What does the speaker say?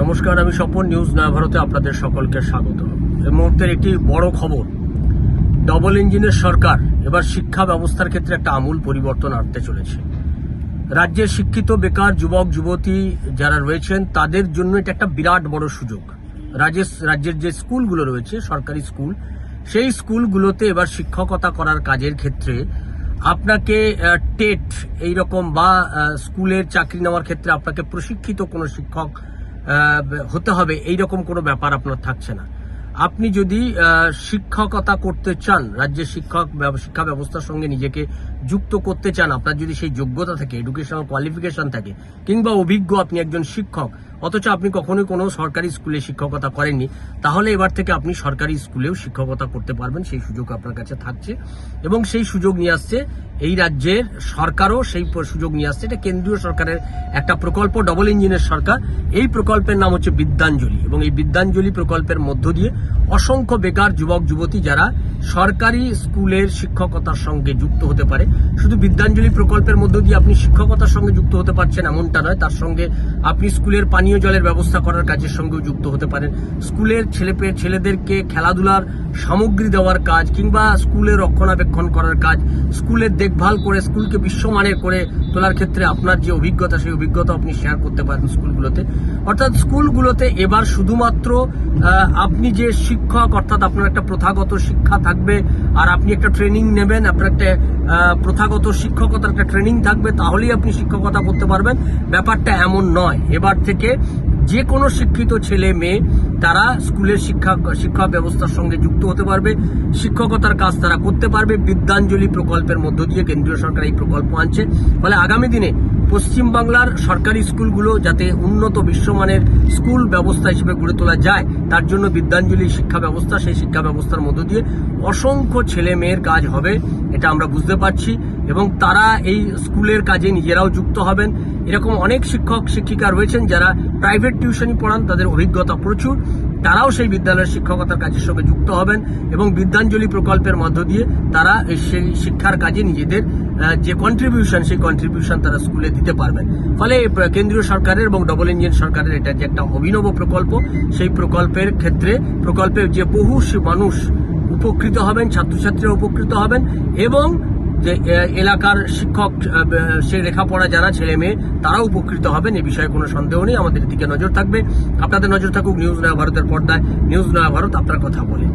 নমস্কার, আমি স্বপন। নিউজ নয়া ভারতে আপনাদের সকলকে স্বাগত। এই মুহূর্তের একটি বড় খবর, ডবল ইঞ্জিনের সরকার এবার শিক্ষা ব্যবস্থার ক্ষেত্রে একটা আমূল পরিবর্তন আনতে চলেছে। রাজ্যের শিক্ষিত বেকার যুবক যুবতী যারা রয়েছেন তাদের জন্য এটা একটা বিরাট বড় সুযোগ। রাজ্যের যে স্কুলগুলো রয়েছে, সরকারি স্কুল, সেই স্কুলগুলোতে এবার শিক্ষকতা করার কাজের ক্ষেত্রে আপনাকে টেট এইরকম বা স্কুলের চাকরি নেওয়ার ক্ষেত্রে আপনাকে প্রশিক্ষিত কোনো শিক্ষক হতে হবে এইরকম কোনো ব্যাপার আপনার থাকছে না। আপনি যদি শিক্ষকতা করতে চান, রাজ্যের শিক্ষা ব্যবস্থার সঙ্গে নিজেকে যুক্ত করতে চান, আপনার যদি সেই যোগ্যতা থাকে, এডুকেশনাল কোয়ালিফিকেশন থাকে, কিংবা অভিজ্ঞ আপনি একজন শিক্ষক, অথচ আপনি কখনোই কোনো সরকারি স্কুলে শিক্ষকতা করেননি, তাহলে এবার থেকে আপনি সরকারি স্কুলেও শিক্ষকতা করতে পারবেন। সেই সুযোগ আপনার কাছে থাকছে এবং সেই সুযোগ নিয়ে আসছে এই রাজ্যের সরকারও, সেই সুযোগ নিয়ে আসছে। এটা কেন্দ্রীয় সরকারের একটা প্রকল্প, ডবল ইঞ্জিনের সরকার। এই প্রকল্পের নাম হচ্ছে বিদ্যাঞ্জলি এবং এই বিদ্যাঞ্জলি প্রকল্পের মধ্য দিয়ে অসংখ্য বেকার যুবক যুবতী যারা সরকারি স্কুলের শিক্ষকতার সঙ্গে যুক্ত হতে পারে। শুধু বিদ্যাঞ্জলি প্রকল্পের মধ্য দিয়ে আপনি শিক্ষকতার সঙ্গে যুক্ত হতে পারছেন এমনটা নয়, তার সঙ্গে আপনি স্কুলের পানীয় জলের ব্যবস্থা করার কাজের সঙ্গেও যুক্ত হতে পারেন। স্কুলের ছেলেদেরকে খেলাধুলার সামগ্রী দেওয়ার কাজ, কিংবা স্কুলের রক্ষণাবেক্ষণ করার কাজ, স্কুলের দেখভাল করে স্কুলকে বিশ্বমানের করে তোলার ক্ষেত্রে আপনার যে অভিজ্ঞতা, সেই অভিজ্ঞতা আপনি শেয়ার করতে পারেন স্কুলগুলোতে। অর্থাৎ স্কুলগুলোতে এবার শুধুমাত্র আপনি যে শিক্ষক, অর্থাৎ আপনার একটা প্রথাগত শিক্ষা থাকবে আর আপনি একটা ট্রেনিং নেবেন, আপনার একটা প্রথাগত শিক্ষকতার একটা ট্রেনিং থাকবে, তাহলেই আপনি শিক্ষকতা করতে পারবেন, ব্যাপারটা এমন নয়। এবার থেকে যে কোনো শিক্ষিত ছেলে মেয়ে তারা স্কুলের শিক্ষা ব্যবস্থার সঙ্গে যুক্ত হতে পারবে, শিক্ষকতার কাজ তারা করতে পারবে। বিদ্যাঞ্জলি প্রকল্পের মধ্য দিয়ে কেন্দ্রীয় সরকার এই প্রকল্প আনছে। ফলে আগামী দিনে পশ্চিমবাংলার সরকারি স্কুলগুলো যাতে উন্নত বিশ্বমানের স্কুল ব্যবস্থা হিসেবে গড়ে তোলা যায়, তার জন্য বিদ্যাঞ্জলি শিক্ষা ব্যবস্থা, সেই শিক্ষা ব্যবস্থার মধ্য দিয়ে অসংখ্য ছেলে মেয়ের কাজ হবে, এটা আমরা বুঝতে পারছি। এবং তারা এই স্কুলের কাজে নিজেরাও যুক্ত হবেন। এরকম অনেক শিক্ষক শিক্ষিকা রয়েছেন যারা প্রাইভেট টিউশনই পড়ান, তাদের অভিজ্ঞতা প্রচুর, তারাও সেই বিদ্যালয়ের শিক্ষকতার কাজের সঙ্গে যুক্ত হবেন এবং বিদ্যাঞ্জলি প্রকল্পের মধ্য দিয়ে তারা সেই শিক্ষার কাজে নিজেদের যে কন্ট্রিবিউশন, সেই কন্ট্রিবিউশন তারা স্কুলে দিতে পারবেন। ফলে কেন্দ্রীয় সরকারের এবং ডবল ইঞ্জিন সরকারের এটা যে একটা অভিনব প্রকল্প, সেই প্রকল্পের ক্ষেত্রে যে বহু মানুষ উপকৃত হবেন, ছাত্রছাত্রীরা উপকৃত হবেন এবং যে এলাকার শিক্ষক, সে লেখাপড়া যারা ছেলে মেয়ে, তারাও উপকৃত হবেন, এ বিষয়ে কোনো সন্দেহ নেই। আমাদের দিকে নজর থাকবে, আপনাদের নজর থাকুক নিউজ নয়া ভারতের পর্দায়। নিউজ নয়া ভারত, আপনার কথা বলে।